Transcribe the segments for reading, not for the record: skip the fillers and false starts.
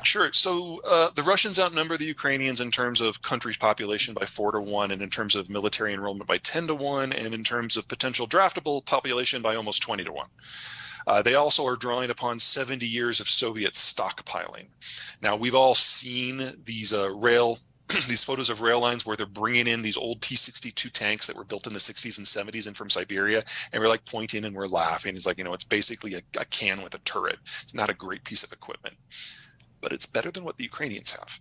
Sure. So the Russians outnumber the Ukrainians in terms of country's population by 4-1, and in terms of military enrollment by 10-1, and in terms of potential draftable population by almost 20-1. They also are drawing upon 70 years of Soviet stockpiling. Now, we've all seen these these photos of rail lines where they're bringing in these old T-62 tanks that were built in the 60s and 70s and from Siberia, and we're like pointing and we're laughing. It's like, it's basically a can with a turret. It's not a great piece of equipment, but it's better than what the Ukrainians have.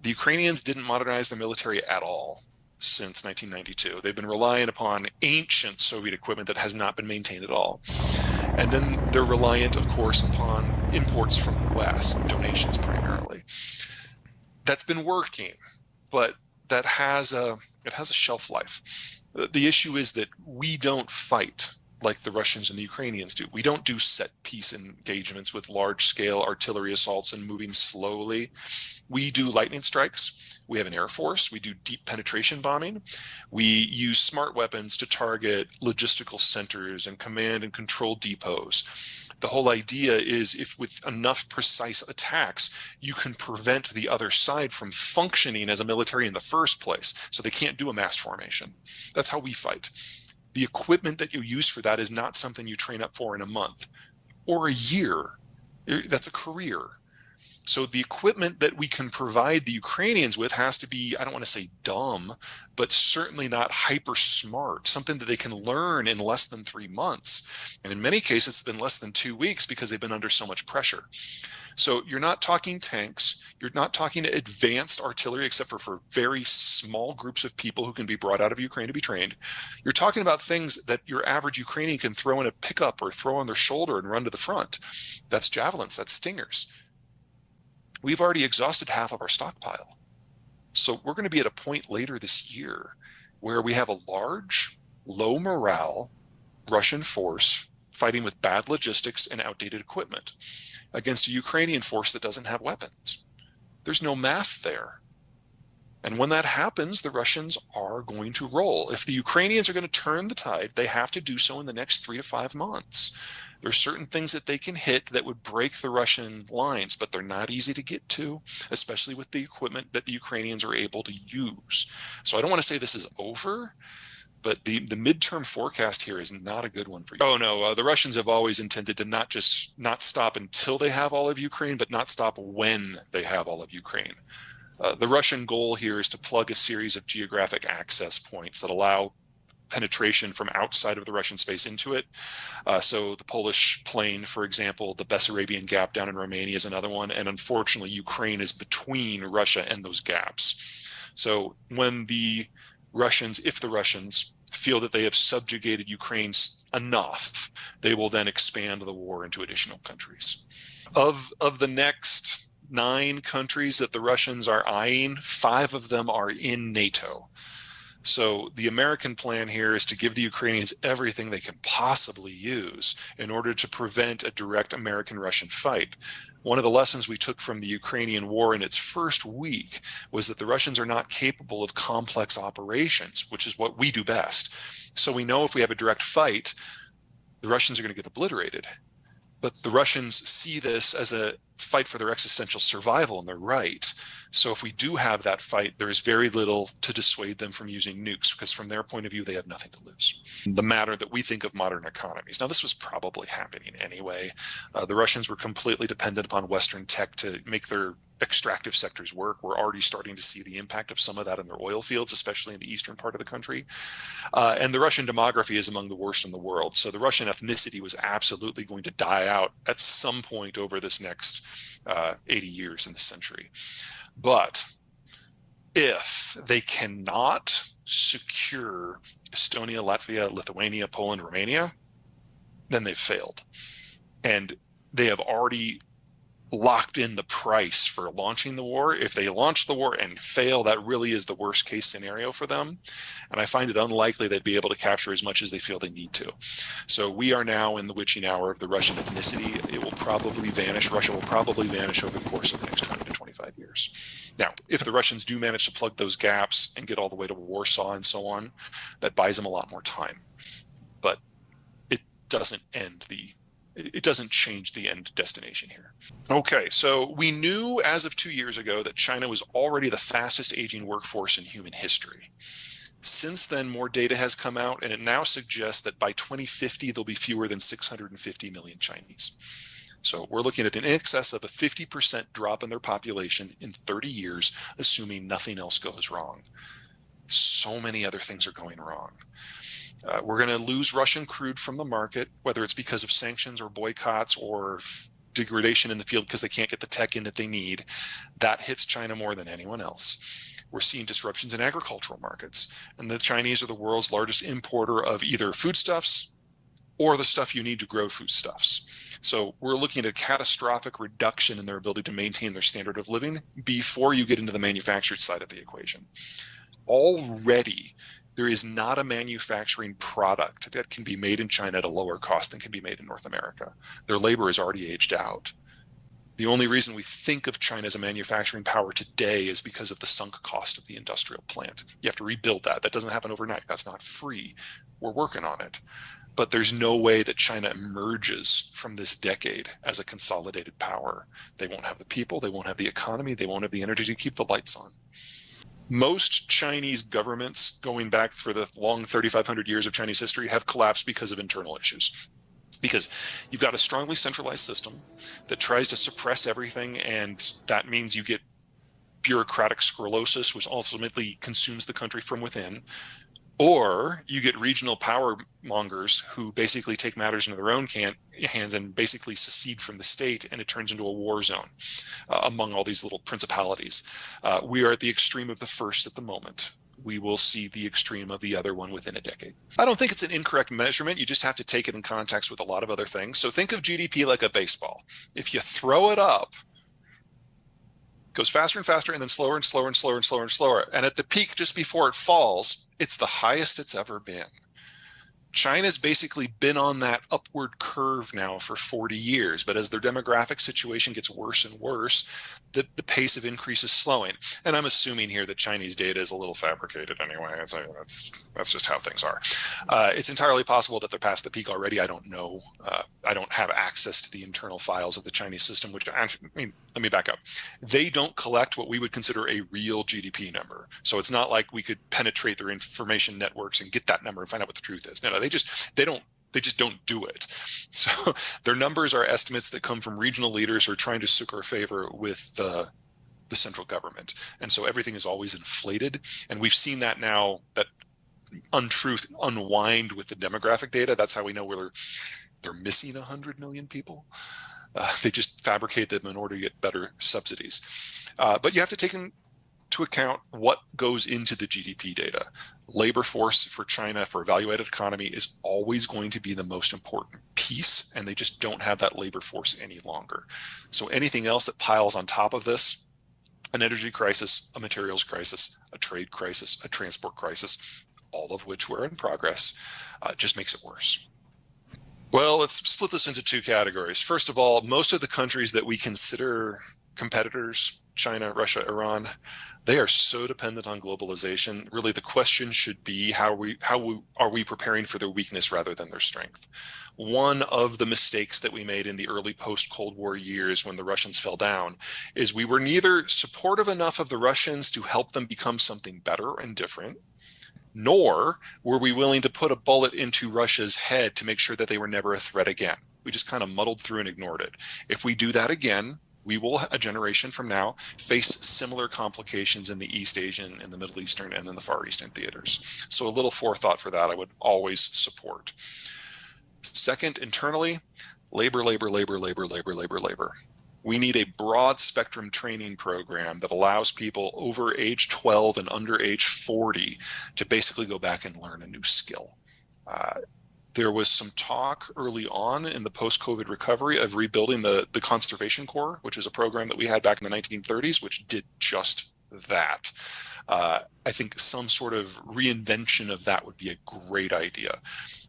The Ukrainians didn't modernize their military at all since 1992. They've been relying upon ancient Soviet equipment that has not been maintained at all. And then they're reliant, of course, upon imports from the West, donations primarily. That's been working, but that has a shelf life. The issue is that we don't fight like the Russians and the Ukrainians do. We don't do set piece engagements with large scale artillery assaults and moving slowly. We do lightning strikes. We have an air force. We do deep penetration bombing. We use smart weapons to target logistical centers and command and control depots. The whole idea is, if with enough precise attacks, you can prevent the other side from functioning as a military in the first place, so they can't do a mass formation. That's how we fight. The equipment that you use for that is not something you train up for in a month or a year. That's a career. So the equipment that we can provide the Ukrainians with has to be, I don't want to say dumb, but certainly not hyper smart, something that they can learn in less than 3 months. And in many cases, it's been less than 2 weeks because they've been under so much pressure. So you're not talking tanks, you're not talking advanced artillery, except for very small groups of people who can be brought out of Ukraine to be trained. You're talking about things that your average Ukrainian can throw in a pickup or throw on their shoulder and run to the front. That's javelins, that's stingers. We've already exhausted half of our stockpile. So we're going to be at a point later this year where we have a large, low morale Russian force fighting with bad logistics and outdated equipment against a Ukrainian force that doesn't have weapons. There's no math there. And when that happens, the Russians are going to roll. If the Ukrainians are going to turn the tide, they have to do so in the next 3 to 5 months. There are certain things that they can hit that would break the Russian lines, but they're not easy to get to, especially with the equipment that the Ukrainians are able to use. So I don't want to say this is over, but the midterm forecast here is not a good one for you. Oh no, the Russians have always intended to not stop until they have all of Ukraine, but not stop when they have all of Ukraine. The Russian goal here is to plug a series of geographic access points that allow penetration from outside of the Russian space into it. So the Polish plain, for example, the Bessarabian Gap down in Romania is another one. And unfortunately, Ukraine is between Russia and those gaps. So when the Russians, if the Russians feel that they have subjugated Ukraine enough, they will then expand the war into additional countries. Of the next 9 countries that the Russians are eyeing, 5 of them are in NATO. So the American plan here is to give the Ukrainians everything they can possibly use in order to prevent a direct American-Russian fight. One of the lessons we took from the Ukrainian war in its first week was that the Russians are not capable of complex operations, which is what we do best. So we know if we have a direct fight, the Russians are going to get obliterated. But the Russians see this as a fight for their existential survival, and they're right. So if we do have that fight, there is very little to dissuade them from using nukes, because from their point of view, they have nothing to lose. The matter that we think of modern economies. Now, this was probably happening anyway. The Russians were completely dependent upon Western tech to make their extractive sectors work. We're already starting to see the impact of some of that in their oil fields, especially in the eastern part of the country. And the Russian demography is among the worst in the world. So the Russian ethnicity was absolutely going to die out at some point over this next 80 years in the century. But if they cannot secure Estonia, Latvia, Lithuania, Poland, Romania, then they've failed. And they have already locked in the price for launching the war. If they launch the war and fail, that really is the worst case scenario for them. And I find it unlikely they'd be able to capture as much as they feel they need to. So we are now in the witching hour of the Russian ethnicity. It will probably vanish. Russia will probably vanish over the course of the next 20 to 25 years. Now, if the Russians do manage to plug those gaps and get all the way to Warsaw and so on, that buys them a lot more time. But it doesn't end the It doesn't change the end destination here. Okay, so we knew as of 2 years ago that China was already the fastest aging workforce in human history. Since then, more data has come out, and it now suggests that by 2050, there'll be fewer than 650 million Chinese. So we're looking at an excess of a 50% drop in their population in 30 years, assuming nothing else goes wrong. So many other things are going wrong. We're going to lose Russian crude from the market, whether it's because of sanctions or boycotts or degradation in the field because they can't get the tech in that they need. That hits China more than anyone else. We're seeing disruptions in agricultural markets, and the Chinese are the world's largest importer of either foodstuffs or the stuff you need to grow foodstuffs. So we're looking at a catastrophic reduction in their ability to maintain their standard of living before you get into the manufactured side of the equation. Already, there is not a manufacturing product that can be made in China at a lower cost than can be made in North America. Their labor is already aged out. The only reason we think of China as a manufacturing power today is because of the sunk cost of the industrial plant. You have to rebuild that. That doesn't happen overnight. That's not free. We're working on it. But there's no way that China emerges from this decade as a consolidated power. They won't have the people, they won't have the economy, they won't have the energy to keep the lights on. Most Chinese governments, going back for the long 3,500 years of Chinese history, have collapsed because of internal issues. Because you've got a strongly centralized system that tries to suppress everything, and that means you get bureaucratic sclerosis, which ultimately consumes the country from within. Or you get regional power mongers who basically take matters into their own hands and basically secede from the state, and it turns into a war zone among all these little principalities. We are at the extreme of the first at the moment. We will see the extreme of the other one within a decade. I don't think it's an incorrect measurement. You just have to take it in context with a lot of other things. So think of GDP like a baseball. If you throw it up, it goes faster and faster, and then slower and slower and slower and slower and slower. And at the peak, just before it falls, it's the highest it's ever been. China's basically been on that upward curve now for 40 years, but as their demographic situation gets worse and worse, the pace of increase is slowing. And I'm assuming here that Chinese data is a little fabricated anyway. That's just how things are. It's entirely possible that they're past the peak already. I don't know. I don't have access to the internal files of the Chinese system, which let me back up. They don't collect what we would consider a real GDP number. So it's not like we could penetrate their information networks and get that number and find out what the truth is. No, they just don't do it. So their numbers are estimates that come from regional leaders who are trying to succour favor with the central government. And so everything is always inflated. And we've seen that now, that untruth unwind with the demographic data. That's how we know whether they're missing 100 million people. They just fabricate them in order to get better subsidies. But you have to take into account what goes into the GDP data. Labor force for China, for evaluated economy, is always going to be the most important piece, and they just don't have that labor force any longer. So anything else that piles on top of this, an energy crisis, a materials crisis, a trade crisis, a transport crisis, all of which were in progress, just makes it worse. Well, let's split this into two categories. First of all, most of the countries that we consider competitors, China, Russia, Iran, they are so dependent on globalization. Really, the question should be how are we preparing for their weakness rather than their strength? One of the mistakes that we made in the early post-Cold War years when the Russians fell down is we were neither supportive enough of the Russians to help them become something better and different, nor were we willing to put a bullet into Russia's head to make sure that they were never a threat again. We just kind of muddled through and ignored it. If we do that again, we will, a generation from now, face similar complications in the East Asian and the Middle Eastern and then the Far Eastern theaters. So a little forethought for that I would always support. Second, internally, labor. We need a broad spectrum training program that allows people over age 12 and under age 40 to basically go back and learn a new skill. There was some talk early on in the post-COVID recovery of rebuilding the Conservation Corps, which is a program that we had back in the 1930s, which did just that. I think some sort of reinvention of that would be a great idea.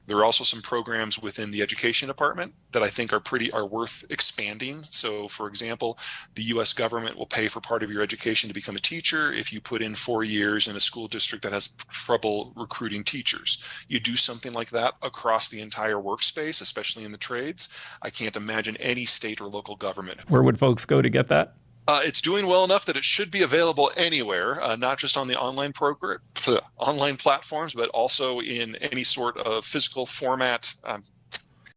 There are also some programs within the education department that I think are worth expanding. So, for example, the U.S. government will pay for part of your education to become a teacher if you put in 4 years in a school district that has trouble recruiting teachers. You do something like that across the entire workspace, especially in the trades. I can't imagine any state or local government. Where would folks go to get that? It's doing well enough that it should be available anywhere, not just on the online platforms, but also in any sort of physical format.